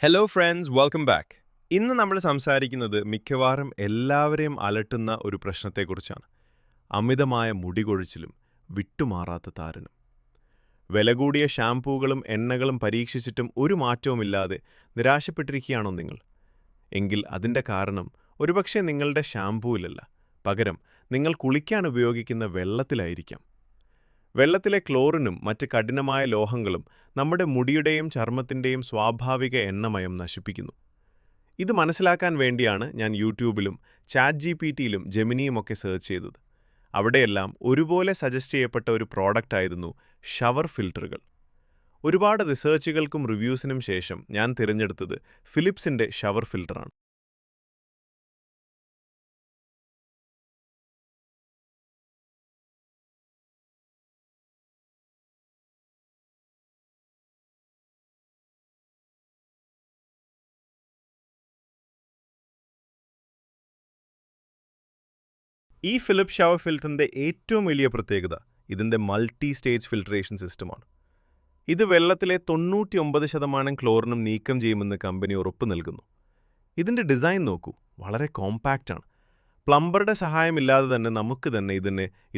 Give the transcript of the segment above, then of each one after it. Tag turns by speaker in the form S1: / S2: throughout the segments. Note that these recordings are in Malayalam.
S1: Hello friends, welcome back. ഇന്ന് നമ്മൾ സംസാരിക്കുന്നത് മിക്കവാറും എല്ലാവരെയും അലട്ടുന്ന ഒരു പ്രശ്നത്തെക്കുറിച്ചാണ്. അമിതമായ മുടികൊഴിച്ചിലും വിട്ടുമാറാത്ത താരനും. വില കൂടിയ ഷാംപൂകളും എണ്ണകളും പരീക്ഷിച്ചിട്ടും ഒരു മാറ്റവുമില്ലാതെ നിരാശപ്പെട്ടിരിക്കുകയാണോ നിങ്ങൾ? എങ്കിൽ അതിൻ്റെ കാരണം ഒരുപക്ഷെ നിങ്ങളുടെ ഷാംപൂവിലല്ല, പകരം നിങ്ങൾ കുളിക്കാൻ ഉപയോഗിക്കുന്ന വെള്ളത്തിലായിരിക്കാം. വെള്ളത്തിലെ ക്ലോറിനും മറ്റ് കഠിനമായ ലോഹങ്ങളും നമ്മുടെ മുടിയുടെയും ചർമ്മത്തിൻ്റെയും സ്വാഭാവിക എണ്ണമയം നശിപ്പിക്കുന്നു. ഇത് മനസ്സിലാക്കാൻ വേണ്ടിയാണ് ഞാൻ യൂട്യൂബിലും ChatGPTയിലും ജെമിനിയുമൊക്കെ സെർച്ച് ചെയ്തത്. അവിടെയെല്ലാം ഒരുപോലെ സജസ്റ്റ് ചെയ്യപ്പെട്ട ഒരു പ്രോഡക്റ്റ് ആയിരുന്നു ഷവർ ഫിൽട്ടറുകൾ. ഒരുപാട് റിസർച്ചുകൾക്കും റിവ്യൂസിനും ശേഷം ഞാൻ തിരഞ്ഞെടുത്തത് ഫിലിപ്സിൻ്റെ ഷവർ ഫിൽട്ടറാണ്. ഈ ഫിലിപ്സ് ഷവർ ഫിൽറ്ററിൻ്റെ ഏറ്റവും വലിയ പ്രത്യേകത ഇതിൻ്റെ മൾട്ടി സ്റ്റേജ് ഫിൽട്രേഷൻ സിസ്റ്റമാണ്. ഇത് വെള്ളത്തിലെ 99% ക്ലോറിനും നീക്കം ചെയ്യുമെന്ന് കമ്പനി ഉറപ്പ് നൽകുന്നു. ഇതിൻ്റെ ഡിസൈൻ നോക്കൂ, വളരെ കോമ്പാക്റ്റാണ്. പ്ലംബറുടെ സഹായമില്ലാതെ തന്നെ നമുക്ക് തന്നെ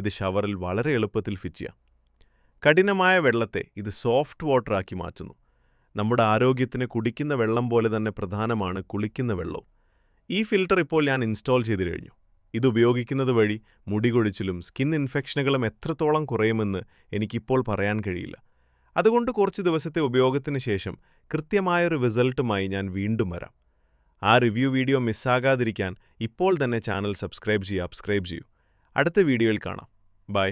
S1: ഇത് ഷവറിൽ വളരെ എളുപ്പത്തിൽ ഫിറ്റ് ചെയ്യാം. കഠിനമായ വെള്ളത്തെ ഇത് സോഫ്റ്റ് വാട്ടറാക്കി മാറ്റുന്നു. നമ്മുടെ ആരോഗ്യത്തിന് കുടിക്കുന്ന വെള്ളം പോലെ തന്നെ പ്രധാനമാണ് കുളിക്കുന്ന വെള്ളവും. ഈ ഫിൽട്ടർ ഇപ്പോൾ ഞാൻ ഇൻസ്റ്റാൾ ചെയ്തു കഴിഞ്ഞു. ഇതുപയോഗിക്കുന്നത് വഴി മുടികൊഴിച്ചിലും സ്കിൻ ഇൻഫെക്ഷനുകളും എത്രത്തോളം കുറയുമെന്ന് എനിക്കിപ്പോൾ പറയാൻ കഴിയില്ല. അതുകൊണ്ട് കുറച്ച് ദിവസത്തെ ഉപയോഗത്തിന് ശേഷം കൃത്യമായൊരു റിസൾട്ടുമായി ഞാൻ വീണ്ടും വരാം. ആ റിവ്യൂ വീഡിയോ മിസ്സാകാതിരിക്കാൻ ഇപ്പോൾ തന്നെ ചാനൽ സബ്സ്ക്രൈബ് ചെയ്യൂ. അടുത്ത വീഡിയോയിൽ കാണാം. ബൈ.